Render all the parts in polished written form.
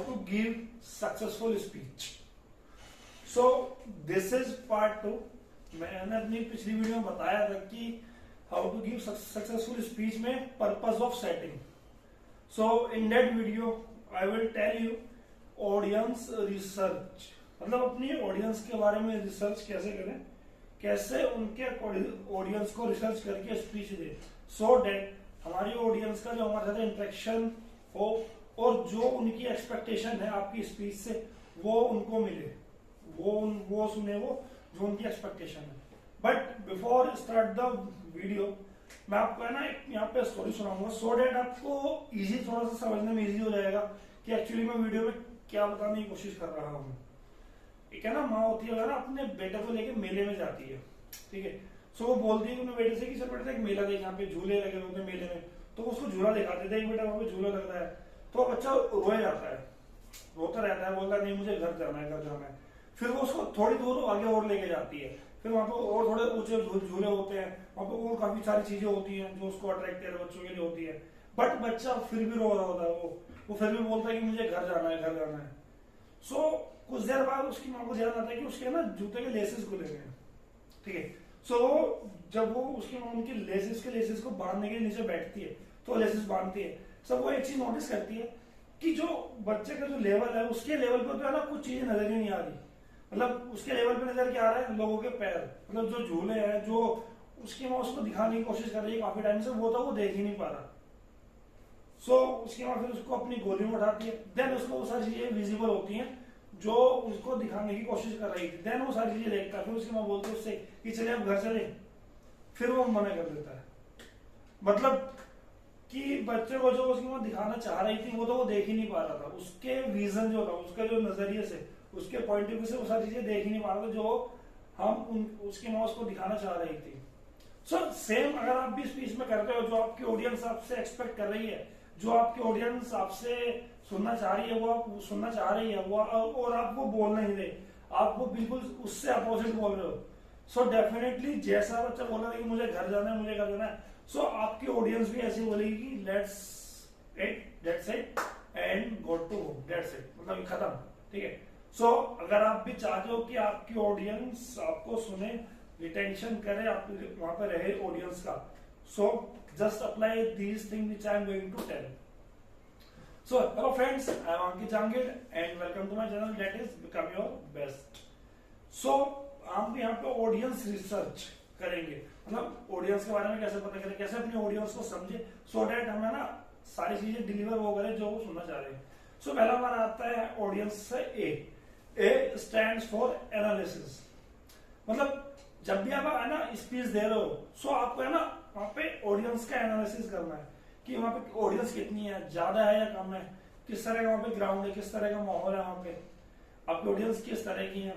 to give successful speech. So this is part 2. मैंने अपनी पिछली वीडियो में बताया था कि how to give successful speech में purpose of setting. So in that video I will tell you audience research, मतलब अपनी ऑडियंस के बारे में रिसर्च कैसे करें, कैसे उनके ऑडियंस को रिसर्च करके स्पीच दे, सो दैट हमारी ऑडियंस का जो हमारे साथ इंटरेक्शन हो और जो उनकी एक्सपेक्टेशन है आपकी स्पीच से वो उनको मिले, वो सुने, वो जो उनकी एक्सपेक्टेशन है. But before start the video मैं आपको है ना एक यहाँ पे स्टोरी सुनाऊंगा, सो डेट आपको इजी, थोड़ा सा समझने में इजी हो जाएगा कि एक्चुअली मैं वीडियो में क्या बताने की कोशिश कर रहा हूँ. एक है ना माँ होती है ना, अपने बेटे को लेके मेले में जाती है, ठीक है. सो वो बोलती है अपने बेटे से कि चल बेटा एक मेला देख, यहाँ पे झूले लगे होते हैं मेले में. तो उसको झूला दिखाते थे, बेटा वहां पे झूला लग रहा है. तो बच्चा रोए जाता है, रोता रहता है, बोलता है नहीं मुझे घर जाना है, घर जाना है. फिर वो उसको थोड़ी दूर आगे और लेके जाती है. फिर वहां पे और थोड़े ऊंचे झूले होते हैं, वहां पे और काफी सारी चीजें होती हैं जो उसको अट्रैक्टिव बच्चों के लिए होती है. बट बच्चा फिर भी रो रहा होता है, वो फिर भी बोलता है कि मुझे घर जाना है, घर जाना है. सो कुछ देर बाद उसकी माँ को ध्यान आता है कि उसके ना जूते के लेसेस खुले हुए हैं, ठीक है. सो जब वो उसकी माँ उनके लेसेस को बांधने के नीचे बैठती है तो लेसेस बांधती है. सब वो एक चीज नोटिस करती है कि जो बच्चे का जो लेवल है उसके लेवल पे तो है ना कुछ चीजें नजर ही नहीं आ रही. मतलब उसके लेवल पे नजर क्या आ रहा है, लोगों के पैर, मतलब जो झूले हैं, जो उसकी माँ उसको दिखाने की कोशिश कर रही है काफी टाइम से, वो देख ही नहीं पा रहा. सो उसकी माँ फिर उसको अपनी गोली में उठाती है. देन उसको वो सारी चीजें विजिबल होती हैं जो उसको दिखाने की कोशिश कर रही थी. देन वो सारी चीजें देखता है. फिर उसकी माँ बोलती है उससे कि चले अब घर चले. फिर वो मना कर देता है. मतलब कि बच्चे को जो उसकी माँ दिखाना चाह रही थी वो तो वो देख ही नहीं पा रहा था. उसके विजन जो था, उसके जो नजरिए से, उसके पॉइंट ऑफ व्यू से वो सारी चीजें देख ही नहीं पा रहा था जो उसकी माँ उसको दिखाना चाह रही थी. सो सेम अगर आप भी स्पीच में करते हो, जो आपकी ऑडियंस आपसे एक्सपेक्ट कर रही है, जो आपकी ऑडियंस आपसे सुनना चाह रही है, वो आप सुनना चाह रही है, वो और आप वो बोल नहीं रहे, आप वो बिल्कुल उससे अपोजिट बोल रहे हो. सो डेफिनेटली जैसा बच्चा बोल रहा है कि मुझे घर जाना है, मुझे घर जाना है, सो आपकी ऑडियंस भी ऐसी बोलेगी कि let's it, that's it and go to home, that's it, मतलब खत्म, ठीक है. सो अगर आप भी चाहते हो कि आपकी ऑडियंस आपको सुने, रिटेंशन करे, आप वहां पर रहे ऑडियंस का, so just apply these thing which I am going to tell. So hello friends, I am Ankit Jahangir and welcome to my channel that is become your best. So हम यहाँ पे ऑडियंस रिसर्च करेंगे, मतलब ऑडियंस के बारे में कैसे पता करें, कैसे अपनी ऑडियंस को समझे, सो दैट हमें ना सारी चीजें डिलीवर वो करें जो वो सुनना चाह रहे हैं. सो पहला हमारा आता है ऑडियंस से ए स्टैंड्स फॉर एनालिसिस. मतलब जब भी आप है ना स्पीच दे रहे हो, सो आपको है ना वहां पे ऑडियंस का एनालिसिस करना है कि वहां पे ऑडियंस कितनी है, ज्यादा है या कम है, किस तरह का वहां पे ग्राउंड है, किस तरह का माहौल है, वहां पे आपकी ऑडियंस किस तरह की है.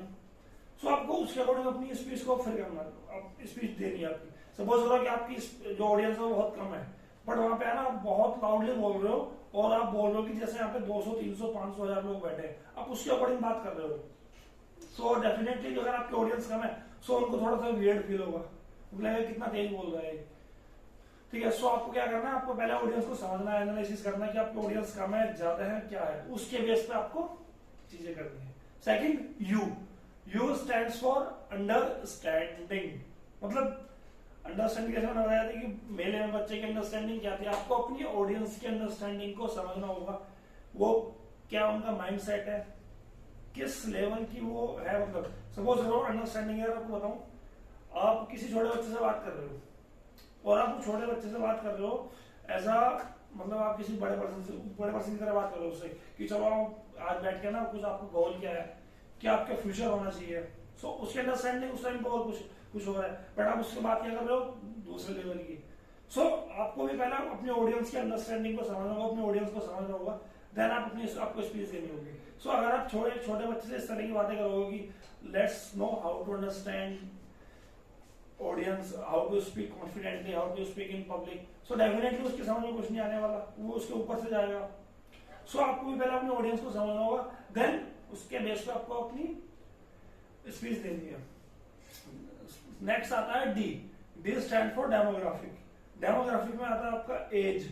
सो आपको उसके अकॉर्डिंग अपनी स्पीच को फिर करना है, स्पीच देनी है आपकी. सपोज करो कि आपकी जो ऑडियंस है वो बहुत कम है, बट वहां पे है ना बहुत लाउडली बोल रहे हो और आप बोल रहे हो कि जैसे यहाँ पे 200, 300, 500 हजार लोग बैठे हैं, आप उसके अकॉर्डिंग बात कर रहे हो. सो डेफिनेटली अगर आपकी ऑडियंस कम है, सो उनको थोड़ा सा वियर्ड फील होगा, लगेगा कितना तेज बोल रहा है, ठीक है. सो आपको क्या करना है, आपको पहले ऑडियंस को समझना है, एनालिसिस करना है कि आपकी ऑडियंस कम है, ज्यादा है, क्या है, उसके बेस पे आपको चीजें करनी है. Second, you stands for understanding. मतलब अंडरस्टैंडिंग कैसे बनाया जाता है कि मेले में बच्चे की अंडरस्टैंडिंग क्या थी, आपको अपनी ऑडियंस की अंडरस्टैंडिंग को समझना होगा. वो क्या उनका माइंडसेट है, किस लेवल की वो है. मतलब सपोज करो अंडरस्टैंडिंग है, आपको बताऊं, आप किसी छोटे बच्चे से बात कर रहे हो और आप छोटे बच्चे से बात कर रहे हो ऐसा, मतलब आप किसी बड़े पर्सन की तरह बात कर रहे हो उससे कि चलो आज बैठ के ना कुछ आपको गोल क्या है, क्या आपका फ्यूचर होना चाहिए. सो उसकी अंडरस्टैंडिंग उस टाइम पर और कुछ हो रहा है, बट आप उससे बात क्या कर रहे हो, दूसरे लेवल की. सो आपको भी पहले अपनी ऑडियंस की अंडरस्टैंडिंग को समझना होगा, अपनी ऑडियंस को समझना होगा, देन आप आपको स्पीच देनी होगी. सो अगर आप छोटे बच्चे से इस तरह की बातें करोगे कि let's know how to understand audience, how to speak confidently, how to speak in public, so definitely उसके समझ में कुछ नहीं आने वाला, वो उसके ऊपर से जाएगा. सो आपको भी पहले अपनी ऑडियंस को समझना होगा, देन उसके बेस पे आपको अपनी स्पीच देनी है. नेक्स्ट आता है D stand for demographic. Demographic में आता है आपका एज,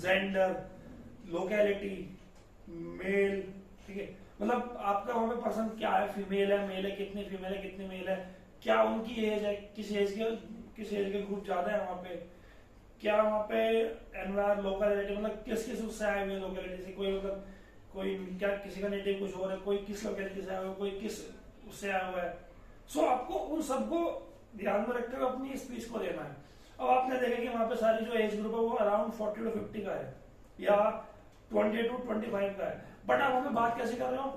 जेंडर, लोकेलिटी, मेल, मतलब आपका वहां पे पर्सन क्या है, फीमेल है, मेल है, कितनी फीमेल है, कितनी मेल है, क्या उनकी एज है, किस एज के ग्रुप ज्यादा है वहां पे, क्या वहाँ पे एनवायर लोकलिटी मतलब किस किस उससे आए हुए लोकलिटी से, कोई मतलब कोई क्या किसी का नेटिव कुछ और है, कोई किस लोकेलिटी से आया हुआ है, कोई किस उससे आया हुआ है। सो आपको उन सबको ध्यान में रखते हुए अपनी स्पीच को देना है। अब आपने देखा कि वहां पे सारी जो एज ग्रुप है वो अराउंड 40 to 50 का है या 20 to 25 का है, बट आप हमें बात कैसे कर रहे हो,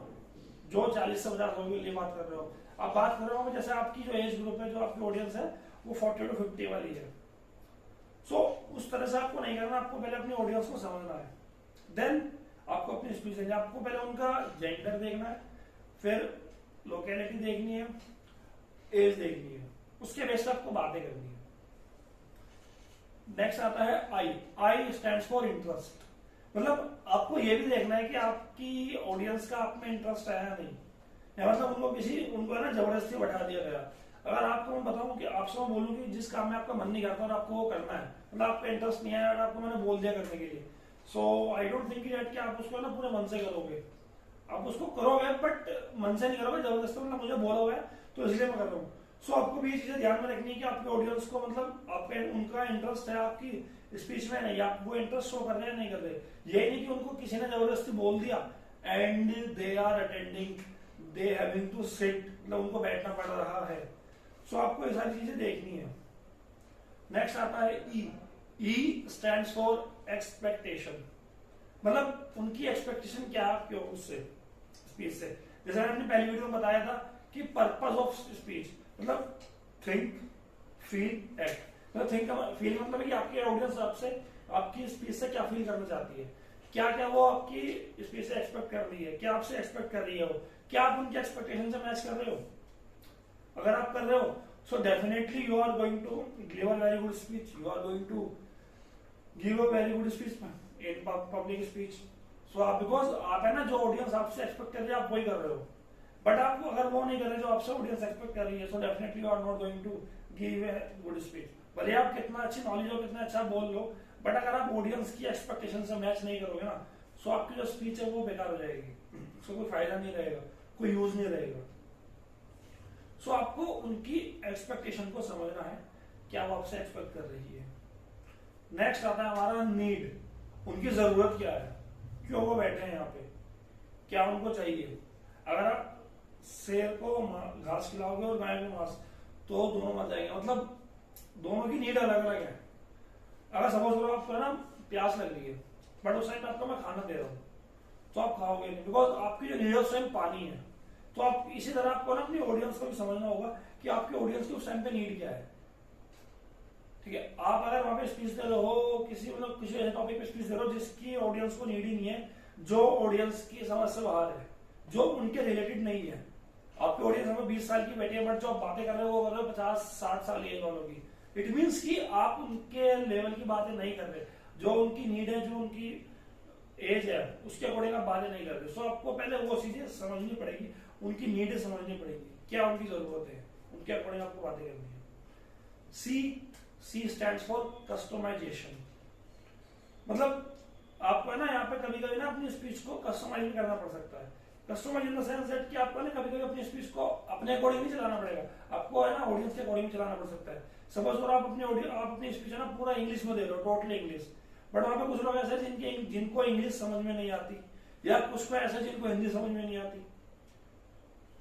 जो 40 से 50 लोगों के लिए बात कर रहे हो, आप बात कर रहे हो जैसे आपकी जो एज ग्रुप है, जो आपकी ऑडियंस है वो 40 to 50 वाली है। सो उस तरह से आपको नहीं करना, आपको पहले अपनी ऑडियंस को समझना है, देन आपको अपनी स्पीच देनी है। आपको पहले उनका जेंडर देखना है, फिर लोकेलिटी देखनी है, एज देखनी है, उसके बेस पे आपको बातें करनी है। नेक्स्ट आता है आई। आई स्टैंड्स फॉर इंटरेस्ट, मतलब आपको ये भी देखना है कि आपकी ऑडियंस का आप में इंटरेस्ट है या नहीं, या मतलब उनको है ना जबरदस्ती बैठा दिया गया। अगर आपको मैं बताऊं कि आपसे मैं बोलूं कि जिस काम में आपका मन नहीं करता और आपको वो करना है, मतलब आपका इंटरेस्ट नहीं है और आपको मैंने बोल दिया करने के लिए, सो आई डोंट थिंक दैट कि आप उसको ना पूरे मन से करोगे। आप उसको करोगे बट मन से नहीं करोगे, जबरदस्ती मतलब मुझे बोला हुआ है तो इसलिए मैं कर रहा हूँ। सो आपको भी ये चीजें ध्यान में रखनी है कि आपके ऑडियंस को मतलब आपका उनका इंटरेस्ट है आपकी स्पीच में, नहीं आप वो इंटरेस्ट शो कर रहे हैं नहीं कर रहे। ये नहीं कि उनको किसी ने जबरदस्ती बोल दिया and they are attending, they having to sit, मतलब उनको बैठना पड़ रहा है। सो आपको ये सारी चीजें देखनी है। नेक्स्ट आता है ई। ई स्टैंड्स फॉर एक्सपेक्टेशन, मतलब उनकी एक्सपेक्टेशन क्या है आपके उससे स्पीच से। जैसे मैंने अपनी पहली वीडियो में बताया था कि पर्पस ऑफ स्पीच मतलब थिंक फील एक्ट। मतलब थिंक फील मतलब है कि आपकी ऑडियंस आपसे आपकी स्पीच से क्या फील करना चाहती है, क्या क्या वो आपकी स्पीच से एक्सपेक्ट कर रही है, क्या आपसे एक्सपेक्ट कर रही है वो, क्या आप उनकी एक्सपेक्टेशन से मैच कर रहे हो। अगर आप कर रहे हो so definitely you are going to give a very good speech, you are going to give a very good speech in public speech. So आप बिकॉज आप है ना जो ऑडियंस आपसे एक्सपेक्ट कर रही है आप वही कर रहे हो, बट आप अगर वो नहीं कर रहे जो आपसे ऑडियंस एक्सपेक्ट कर रही है, so definitely you are not going to give a good speech. भले आप कितना अच्छी नॉलेज हो, कितना अच्छा बोल लो, बट अगर आप ऑडियंस की एक्सपेक्टेशन से मैच नहीं करोगे ना, सो आपकी जो स्पीच है वो बेकार हो जाएगी, सो कोई फायदा नहीं रहेगा, कोई यूज नहीं रहेगा। सो आपको उनकी एक्सपेक्टेशन को समझना है, क्या वो आपसे एक्सपेक्ट कर रही है। नेक्स्ट आता है हमारा नीड, उनकी जरूरत क्या है, क्यों वो बैठे हैं यहाँ पे, क्या उनको चाहिए। अगर आप शेर को घास खिलाओगे और गाय को घास, तो दोनों मर जाएंगे, मतलब दोनों की नीड अलग अलग है। अगर सपोज करो आपको ना प्यास लग रही है बट उस टाइम आपको मैं खाना दे रहा हूँ, तो आप खाओगे नहीं, बिकॉज आपकी जो नीड है उस टाइम पानी है। तो आप इसी तरह आपको ना अपनी ऑडियंस को भी समझना होगा कि आपकी ऑडियंस की उस टाइम पे नीड क्या है। ठीक है, आप अगर वहां पे स्पीच दे रहे हो किसी ऐसे टॉपिक पे स्पीच दे रहे हो जिसकी ऑडियंस को नीड ही नहीं है, जो ऑडियंस की समझ से बाहर है, जो उनके रिलेटेड नहीं है। आपकी ऑडियंस हमें 20 साल की बैठी है बट जो आप बातें कर रहे हो वो कर रहे हो 50-60 साल एज वालों की। इट मीन्स कि आप उनके लेवल की बातें नहीं कर रहे, जो उनकी नीड है, जो उनकी एज है उसके अकॉर्डिंग आप बातें नहीं कर रहे। सो आपको पहले वो चीजें समझनी पड़ेगी, उनकी नीड समझनी पड़ेगी, क्या उनकी जरूरत है, उनके अकॉर्डिंग आपको बातें करनी है। सी स्टैंड्स फॉर कस्टमाइजेशन, मतलब आपको है ना यहाँ पे कभी कभी ना अपनी स्पीच को कस्टमाइज करना पड़ सकता है। Customize in the sense that कि आपको ना कभी कभी अपनी स्पीच को अपने अकॉर्डिंग नहीं चलाना पड़ेगा, आपको है ना ऑडियंस के अकॉर्डिंग चलाना पड़ सकता है। सपोज अगर आप अपनी स्पीच है ना पूरा इंग्लिश में दे रहे हो, टोटली इंग्लिश, बट वहां पे कुछ लोग ऐसे जिनको इंग्लिश समझ में नहीं आती, या कुछ को ऐसे जिनको हिंदी समझ में नहीं आती।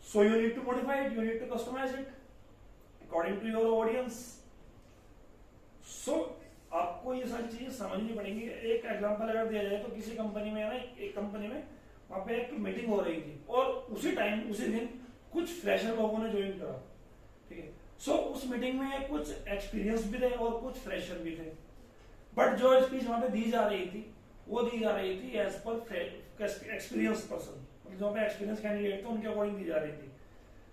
So you need to modify it, you need to customise it according to your audience. So आपको ये सारी चीजें समझनी पड़ेंगी। एक एग्जांपल अगर दिया जाए तो किसी कंपनी में ना एक कंपनी में वहां पे एक मीटिंग हो रही थी और उसी दिन कुछ फ्रेशर लोगों ने ज्वाइन करा। ठीक है, सो उस मीटिंग में कुछ एक्सपीरियंस भी थे और कुछ फ्रेशर भी थे, बट जो स्पीच वहां पे दी जा रही थी वो दी जा रही थी एज पर एक्सपीरियंस पर्सन, मतलब जो पे एक्सपीरियंस कैंडिडेट थे उनके अकॉर्डिंग दी जा रही थी।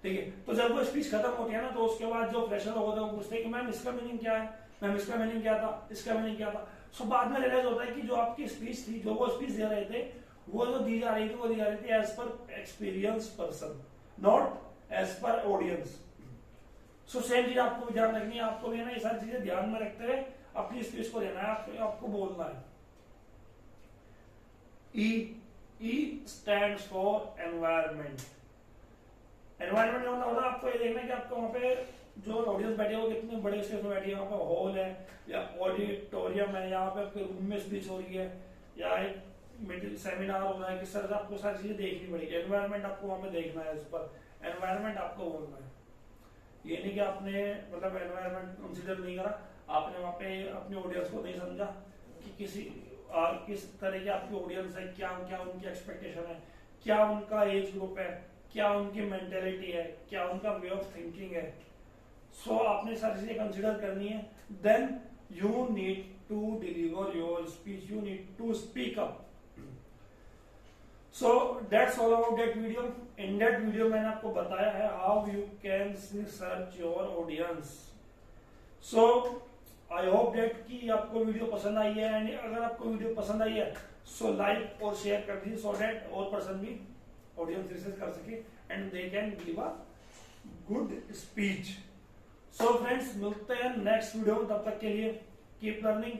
ठीक है, तो जब वो स्पीच खत्म होती है ना तो उसके बाद जो फ्रेशर लोग होते हैं वो पूछते हैं कि मैम इसका मीनिंग क्या है, मैम इसका मीनिंग क्या था, इसका मीनिंग क्या था। सो बाद में रियलाइज होता है कि जो आपकी स्पीच थी, जो वो स्पीच दे रहे थे, वो जो दी जा रही थी वो दी जा रही थी as per experience person, not as per audience. So same चीज आपको भी ध्यान रखनी है, आपको भी ना ये सारी चीजें ध्यान में रखते हुए अपनी स्पीच को देना है, आपको बोलना है। ई E stands for environment. Environment का मतलब होता है आपको ये देखना है कि आपको वहाँ पे जो ऑडियंस बैठे हो कितने बड़े स्पेस में बैठे हैं, वहाँ पे हॉल है या ऑडिटोरियम है, यहाँ पे आपके रूम में स्पीच हो रही है या एक सेमिनार हो रहा है, किस तरह से आपको सारी चीजें देखनी पड़ेगी। एनवायरमेंट आपको वहाँ पे देखना है, इस पर एनवायरमेंट आपको बोलना है। ये नहीं कि आपने मतलब एनवायरमेंट कंसिडर नहीं करा, आपने वहाँ पे अपने ऑडियंस को नहीं समझा कि किस तरह की आपकी ऑडियंस है, क्या क्या उनकी एक्सपेक्टेशन है, क्या उनका एज ग्रुप है, क्या उनकी मेंटेलिटी है, क्या उनका वे ऑफ थिंकिंग है। सो आपने सारी चीजें कंसिडर करनी है। Then you need to deliver your speech, you need to speak up. So that's all about that video. In that video मैंने आपको बताया है how you can search your audience. So I hope that कि आपको video पसंद आई है, and अगर आपको वीडियो पसंद आई है सो लाइक और शेयर कर दीजिए, सो दैट और पर्सन भी ऑडियंस रिसर्च कर सके and they can give a good speech. So friends, मिलते हैं नेक्स्ट वीडियो में, तब तक के लिए keep learning,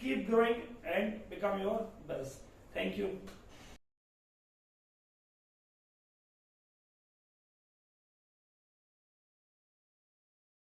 keep growing and become your best. Thank you.